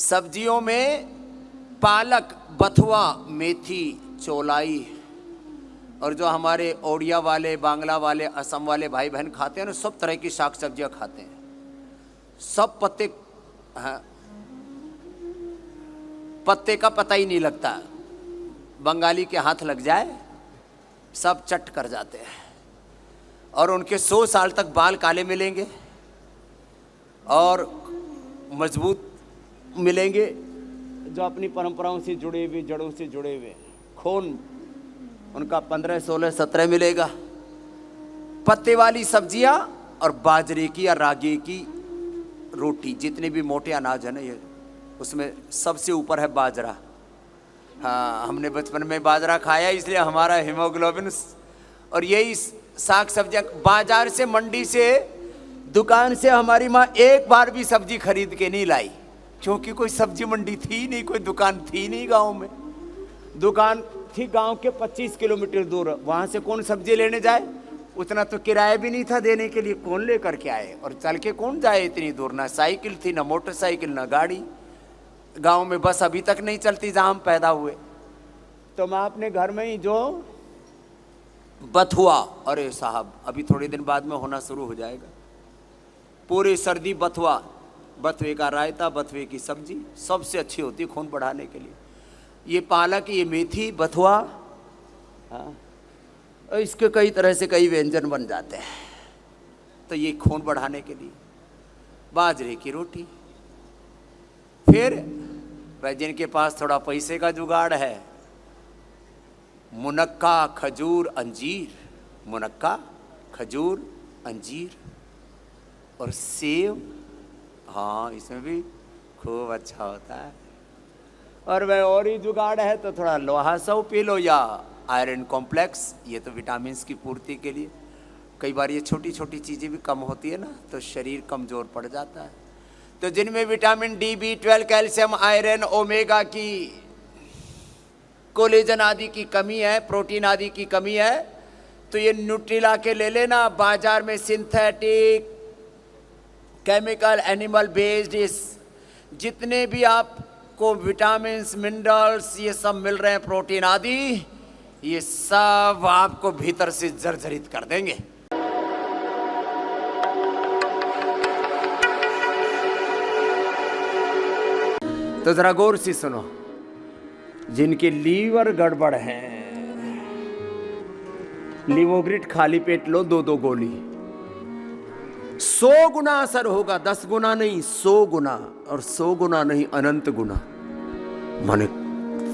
सब्जियों में पालक, बथुआ, मेथी, चौलाई, और जो हमारे ओडिया वाले, बांग्ला वाले, असम वाले भाई बहन खाते हैं ना, सब तरह की साग सब्जियां खाते हैं। सब पत्ते, हाँ, पत्ते का पता ही नहीं लगता। बंगाली के हाथ लग जाए सब चट कर जाते हैं, और उनके 100 साल तक बाल काले मिलेंगे और मजबूत मिलेंगे। जो अपनी परंपराओं से जुड़े हुए, जड़ों से जुड़े हुए, खून उनका 15, 16, 17 मिलेगा। पत्ते वाली सब्जियां और बाजरे की या रागी की रोटी, जितने भी मोटे अनाज है ना, ये उसमें सबसे ऊपर है बाजरा। हाँ, हमने बचपन में बाजरा खाया, इसलिए हमारा हीमोग्लोबिन। और यही साग सब्जियां बाजार से, मंडी से, दुकान से हमारी माँ एक बार भी सब्जी खरीद के नहीं लाई, क्योंकि कोई सब्जी मंडी थी नहीं, कोई दुकान थी नहीं गांव में। दुकान थी गांव के 25 किलोमीटर दूर, वहां से कौन सब्जी लेने जाए? उतना तो किराया भी नहीं था देने के लिए, कौन लेकर के आए? और चल के कौन जाए इतनी दूर? ना साइकिल थी, ना मोटरसाइकिल, ना गाड़ी। गांव में बस अभी तक नहीं चलती जहां हम पैदा हुए। तो मैं अपने घर में ही जो बथुआ, अरे साहब अभी थोड़े दिन बाद में होना शुरू हो जाएगा, पूरी सर्दी बथुआ, बथुए का रायता, बथुए की सब्जी सबसे अच्छी होती है खून बढ़ाने के लिए। ये पालक, ये मेथी, बथुआ, हाँ, इसके कई तरह से कई व्यंजन बन जाते हैं। तो ये खून बढ़ाने के लिए। बाजरे की रोटी। फिर भाई जिनके पास थोड़ा पैसे का जुगाड़ है, मुनक्का, खजूर, अंजीर, मुनक्का, खजूर, अंजीर और सेव। हाँ, इसमें भी खूब अच्छा होता है। और वह और ही जुगाड़ है तो थोड़ा लोहा सौ पी लो या आयरन कॉम्प्लेक्स, ये तो विटामिन की पूर्ति के लिए। कई बार ये छोटी छोटी चीज़ें भी कम होती है ना, तो शरीर कमज़ोर पड़ जाता है। तो जिनमें vitamin D, B12, calcium, iron, omega की, कोलेजन आदि की कमी है, प्रोटीन आदि की कमी है, तो ये न्यूट्रिला के ले लेना। बाजार में सिंथेटिक, केमिकल, एनिमल बेस्ड, इस जितने भी आपको विटामिन्स, मिनरल्स ये सब मिल रहे हैं, प्रोटीन आदि, ये सब आपको भीतर से जर्जरित कर देंगे। तो जरा गौर से सुनो, जिनके लीवर गड़बड़ है, लिवोग्रिट खाली पेट लो, 2-2 गोली, 100 गुना असर होगा। 10 गुना नहीं, 100 गुना, और 100 गुना नहीं, अनंत गुना। माने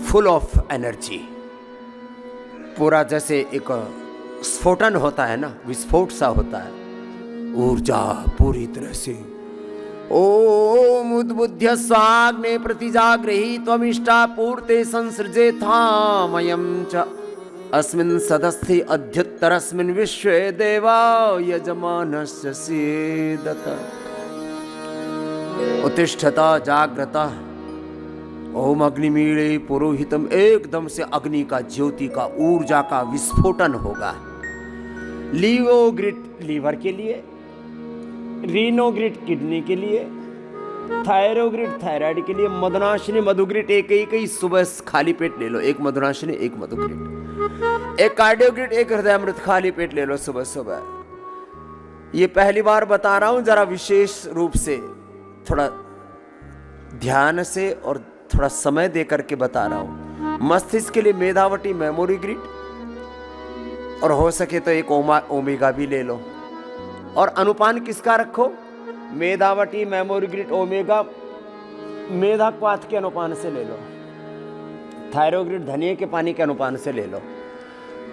फुल ऑफ एनर्जी, पूरा जैसे एक स्फोटन होता है ना, विस्फोट सा होता है, ऊर्जा पूरी तरह से। ओम उद्बुद्ध्य स्वाग्ने प्रतिजाग्रही त्वमिष्टा पूर्ते संसृजे थामयं च अस्मिन् सदस्थि अद्युत्तरस्मिन् विश्वे देवा यजमानस्य सीदत उत्तिष्ठता जाग्रता। ओम अग्निमीळे पुरोहितम। एकदम से अग्नि का, ज्योति का, ऊर्जा का विस्फोटन होगा। लिवोग्रिट लीवर के लिए, रीनोग्रिट किडनी के लिए, थायरोग्रिट थायराइड के लिए, मधुनाशिनी मधुग्रिट एक ही सुबह खाली पेट ले लो, एक मधुनाशिनी, एक मधुग्रिट, एक कार्डियोग्रिट, एक हृदयामृत खाली पेट ले लो सुबह सुबह। ये पहली बार बता रहा हूं, जरा विशेष रूप से, थोड़ा ध्यान से और थोड़ा समय दे करके बता रहा हूं। मस्तिष्क के लिए मेधावटी, मेमोरी ग्रिड, और हो सके तो एक ओमेगा भी ले लो। और अनुपान किसका रखो? मेधावटी, मेमोरी ग्रिड, ओमेगा मेधा क्वाथ के अनुपान से ले लो, थायरोग्रिड धनिया के पानी के अनुपान से ले लो,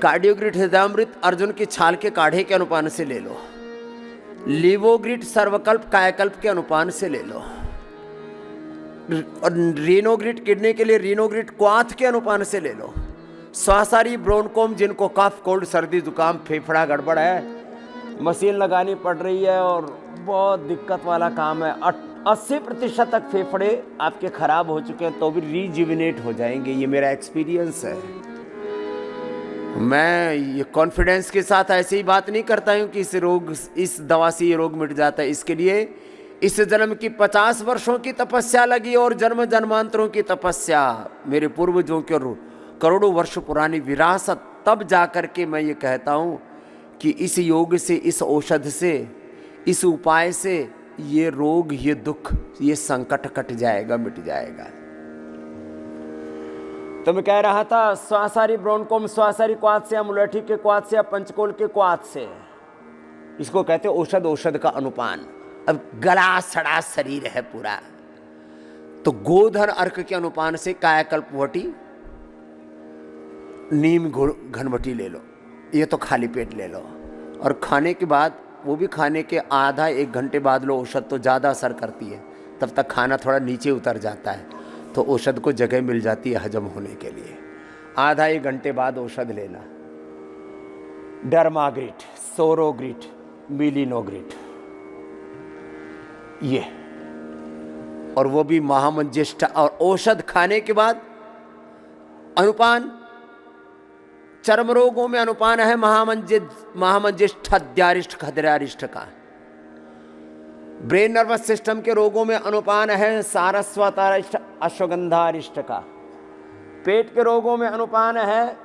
कार्डियोग्रिड हृदयामृत अर्जुन की छाल के काढ़े के अनुपान से ले लो, लिवोग्रिड सर्वकल्प कायाकल्प के अनुपान से ले लो, और रीनोग्रिड किडनी के लिए रीनोग्रिड क्वाथ के अनुपान से ले लो। श्वासारी, ब्रोनकोम, जिनको कफ, कोल्ड, सर्दी, जुकाम, फेफड़ा गड़बड़ है, मशीन लगानी पड़ रही है और बहुत दिक्कत वाला काम है, 80% तक फेफड़े आपके खराब हो चुके हैं, तो भी रीजुविनेट हो जाएंगे। ये मेरा एक्सपीरियंस है। मैं ये कॉन्फिडेंस के साथ ऐसी ही बात नहीं करता हूँ कि इस दवा से ये रोग मिट जाता है। इसके लिए इस जन्म की 50 वर्षों की तपस्या लगी और जन्म जन्मांतरों की तपस्या, मेरे पूर्वजों की और करोड़ों वर्ष पुरानी विरासत, तब जाकर के मैं ये कहता हूँ कि इस योग से, इस औषध से, इस उपाय से ये रोग, ये दुख, ये संकट कट जाएगा, मिट जाएगा। तो मैं कह रहा था स्वासारी ब्रोनकोम, स्वासारी क्वाथ से, मुलठी के क्वाथ से, पंचकोल के क्वाथ से, इसको कहते औषध, औषध का अनुपान। अब गला सड़ा शरीर है पूरा, तो गोधन अर्क के अनुपान से कायाकल्प वटी, नीम घनवटी ले लो, ये तो खाली पेट ले लो। और खाने के बाद, वो भी खाने के आधा एक घंटे बाद लो औषध, तो ज़्यादा असर करती है, तब तक खाना थोड़ा नीचे उतर जाता है, तो औषध को जगह मिल जाती है हजम होने के लिए। आधा एक घंटे बाद औषध लेना, डर्माग्रिट, सोरोग्रिट, मिलिनोग्रिट, ये, और वो भी महामंजिष्ठ। और औषध खाने के बाद अनुपान, चर्म रोगों में अनुपान है महामंजिष्ठ, अद्यारिष्ठ, खदरारिष्ठ का। ब्रेन नर्वस सिस्टम के रोगों में अनुपान है सारस्वतारिष्ठ, अश्वगंधारिष्ठ का। पेट के रोगों में अनुपान है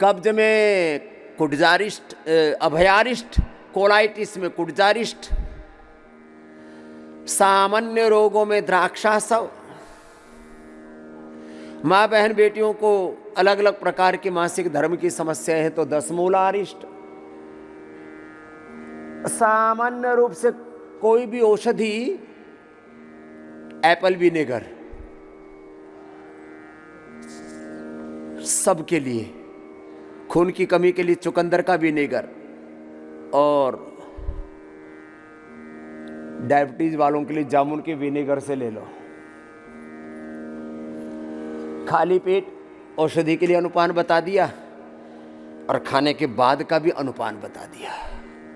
कब्ज में कुटजारिष्ठ, अभयारिष्ठ, कोलाइटिस में कुटजारिष्ठ, सामान्य रोगों में द्राक्षासव। माँ बहन बेटियों को अलग अलग प्रकार की मासिक धर्म की समस्याएं हैं तो दसमूलारिष्ट। सामान्य रूप से कोई भी औषधि, एप्पल विनेगर सबके लिए, खून की कमी के लिए चुकंदर का विनेगर, और डायबिटीज वालों के लिए जामुन के विनेगर से ले लो। खाली पेट औषधि के लिए अनुपान बता दिया, और खाने के बाद का भी अनुपान बता दिया।